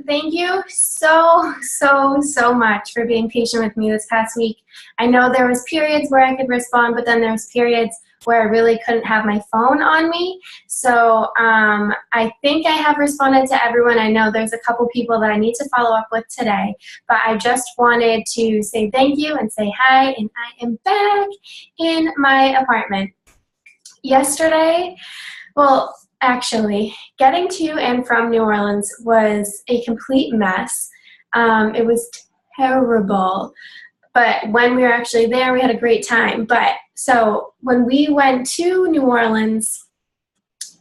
thank you so much for being patient with me this past week. I know there was periods where I could respond, but then there was periods where I really couldn't have my phone on me. So I think I have responded to everyone. I know there's a couple people that I need to follow up with today, but I just wanted to say thank you and say hi, and I am back in my apartment. Yesterday, well, actually, getting to and from New Orleans was a complete mess. It was terrible. But when we were actually there, we had a great time. But so when we went to New Orleans,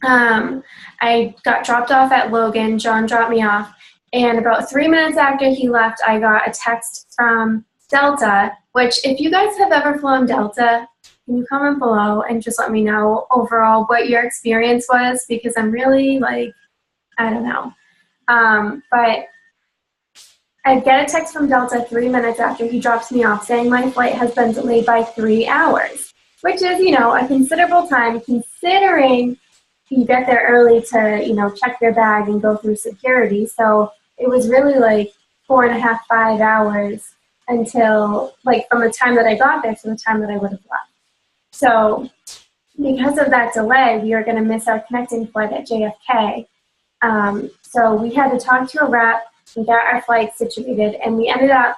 I got dropped off at Logan. John dropped me off. And about 3 minutes after he left, I got a text from Delta, which if you guys have ever flown Delta, can you comment below and just let me know overall what your experience was, because I'm really I don't know. But I get a text from Delta 3 minutes after he drops me off saying my flight has been delayed by 3 hours, which is, a considerable time considering you get there early to, check your bag and go through security. So it was really 4.5, 5 hours until, from the time that I got there to the time that I would have left. So because of that delay, we were going to miss our connecting flight at JFK. So we had to talk to a rep and get our flight situated, and we ended up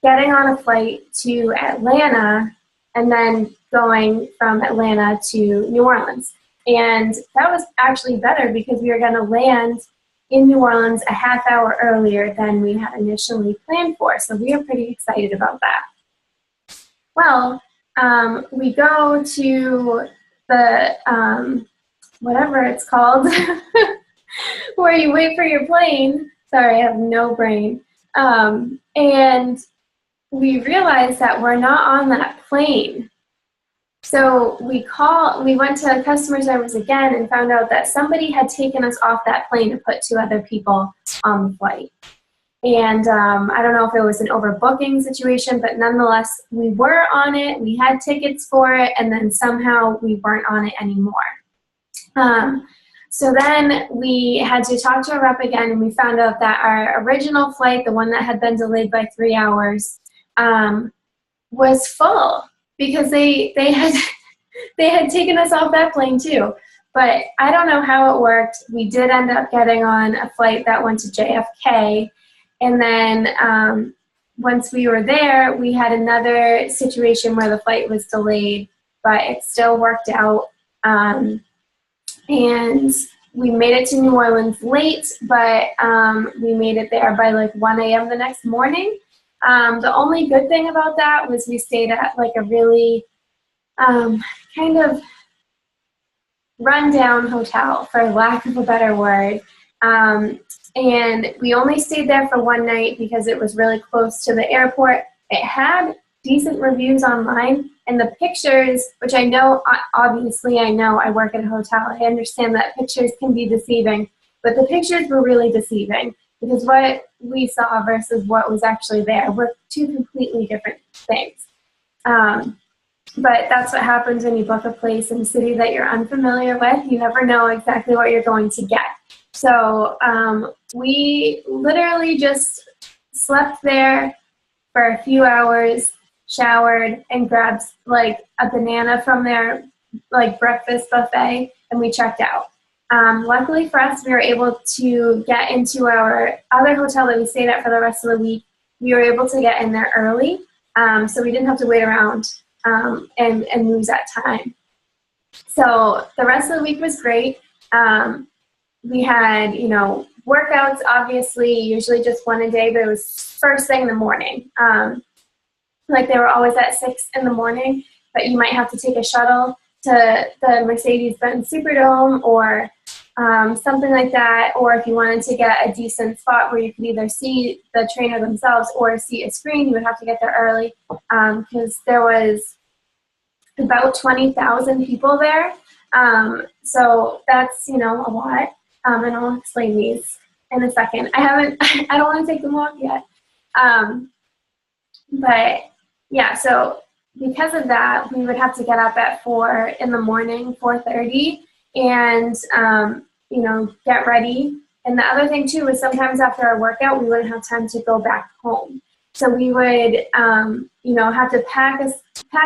getting on a flight to Atlanta and then going from Atlanta to New Orleans. And that was actually better because we were going to land in New Orleans a half hour earlier than we had initially planned for. So we were pretty excited about that. Well, we go to the, whatever it's called, where you wait for your plane. Sorry, I have no brain. And we realized that we're not on that plane. So we went to customer service again and found out that somebody had taken us off that plane to put 2 other people on the flight. And I don't know if it was an overbooking situation, but nonetheless, we were on it. We had tickets for it, and then somehow we weren't on it anymore. So then we had to talk to a rep again, and we found out that our original flight, the one that had been delayed by 3 hours, was full because they had taken us off that plane too. But I don't know how it worked. We did end up getting on a flight that went to JFK. And then once we were there, we had another situation where the flight was delayed, but it still worked out. And we made it to New Orleans late, but we made it there by 1 a.m. the next morning. The only good thing about that was we stayed at a really kind of rundown hotel, for lack of a better word. And we only stayed there for one night because it was really close to the airport. It had decent reviews online, and the pictures, which I know, obviously I know I work at a hotel. I understand that pictures can be deceiving, but the pictures were really deceiving because what we saw versus what was actually there were 2 completely different things. But that's what happens when you book a place in a city that you're unfamiliar with. You never know exactly what you're going to get. So we literally just slept there for a few hours, showered, and grabbed a banana from their breakfast buffet, and we checked out. Luckily for us, we were able to get into our other hotel that we stayed at for the rest of the week. We were able to get in there early, so we didn't have to wait around and lose that time. So the rest of the week was great. We had, workouts, obviously, usually just one a day, but it was first thing in the morning. They were always at 6 in the morning, but you might have to take a shuttle to the Mercedes-Benz Superdome or something like that. Or if you wanted to get a decent spot where you could either see the trainer themselves or see a screen, you would have to get there early because there was about 20,000 people there. So that's, a lot. And I'll explain these in a second. I don't want to take them off yet. But yeah, so because of that, we would have to get up at 4 in the morning, 4:30, and, get ready And the other thing too was sometimes after our workout, we wouldn't have time to go back home. So we would, have to pack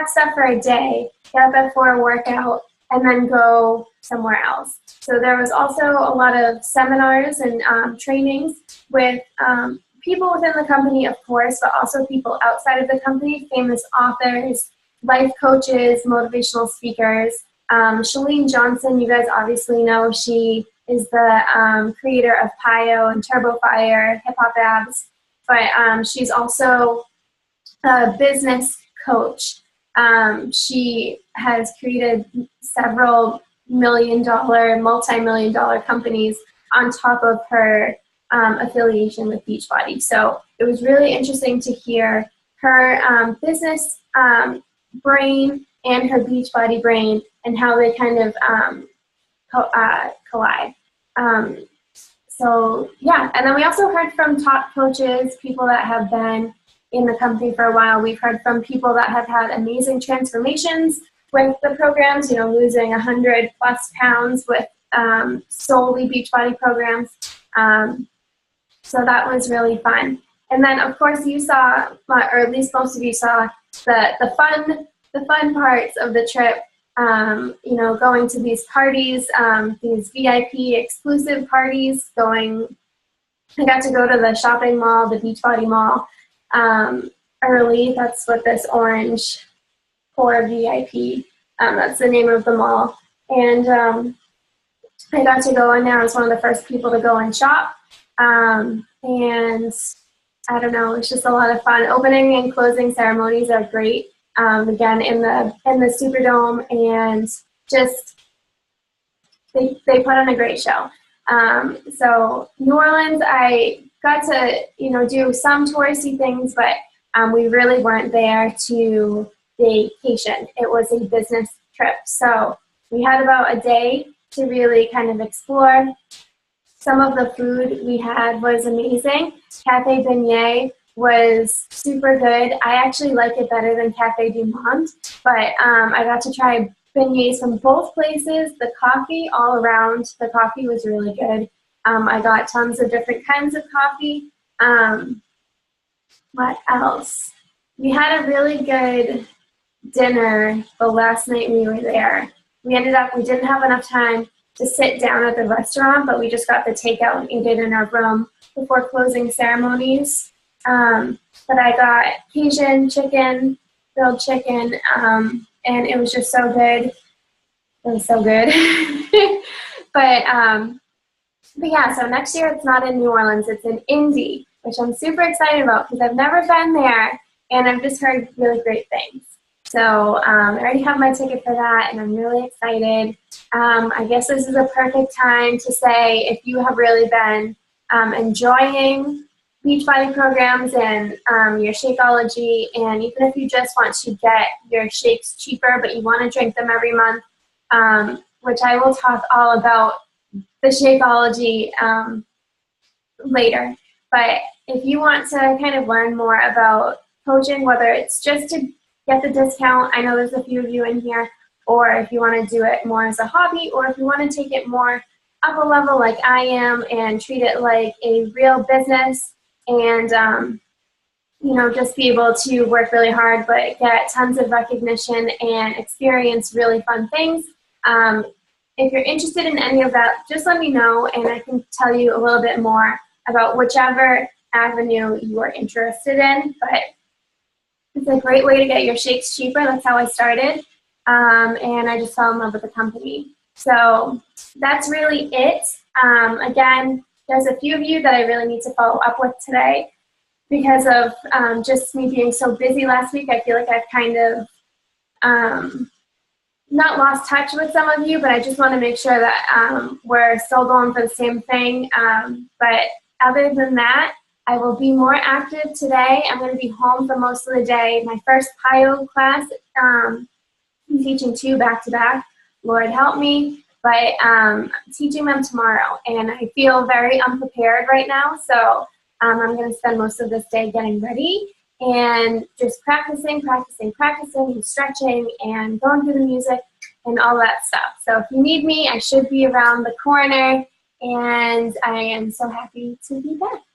stuff for a day, get up before a workout, and then go somewhere else. So there was also a lot of seminars and trainings with people within the company, of course, but also people outside of the company, famous authors, life coaches, motivational speakers. Chalene Johnson, you guys obviously know, she is the creator of PiYo and Turbo Fire, Hip Hop Abs, but she's also a business coach. She has created several multi-million-dollar companies on top of her affiliation with Beachbody. So it was really interesting to hear her business brain and her Beachbody brain and how they kind of collide. So yeah, and then we also heard from top coaches, people that have been in the company for a while. We've heard from people that have had amazing transformations with the programs, losing 100+ pounds with solely Beachbody programs. So that was really fun. And then, of course, you saw, or at least most of you saw, the fun parts of the trip. Going to these parties, these VIP exclusive parties. I got to go to the shopping mall, the Beachbody Mall, early. That's what this orange for VIP. That's the name of the mall. And I got to go in there. I was one of the first people to go and shop. And I don't know, it's just a lot of fun. Opening and closing ceremonies are great. Again, in the Superdome, and just they put on a great show. So New Orleans, I got to do some touristy things, but we really weren't there to vacation. It was a business trip, so we had about a day to really kind of explore. Some of the food we had was amazing. Cafe Beignet was super good. I actually like it better than Cafe du Monde, but I got to try beignets from both places. The coffee all around, the coffee was really good. I got tons of different kinds of coffee. What else? We had a really good dinner the last night we were there. We didn't have enough time to sit down at the restaurant, but we just got the takeout and ate it in our room before closing ceremonies. But I got Cajun chicken, grilled chicken, and it was just so good. It was so good. But yeah, so next year it's not in New Orleans, it's in Indy, which I'm super excited about because I've never been there and I've just heard really great things. So I already have my ticket for that and I'm really excited. I guess this is a perfect time to say if you have really been enjoying Beachbody programs and your Shakeology, and even if you just want to get your shakes cheaper but you want to drink them every month, which I will talk all about the Shakeology later. But if you want to kind of learn more about coaching, whether it's just to get the discount, I know there's a few of you in here, or if you want to do it more as a hobby, or if you want to take it more up a level like I am and treat it like a real business and, just be able to work really hard but get tons of recognition and experience really fun things. If you're interested in any of that, just let me know and I can tell you a little bit more about whichever avenue you are interested in. But it's a great way to get your shakes cheaper. That's how I started. And I just fell in love with the company. So that's really it. Again, there's a few of you that I really need to follow up with today because of just me being so busy last week. I feel like I've kind of not lost touch with some of you, but I just want to make sure that we're still going for the same thing. But other than that, I will be more active today. I'm going to be home for most of the day. My first PiYo class, I'm teaching 2 back-to-back. Lord help me. But I'm teaching them tomorrow, and I feel very unprepared right now. So I'm going to spend most of this day getting ready and just practicing, and stretching, and going through the music and all that stuff. So if you need me, I should be around the corner. and I am so happy to be back.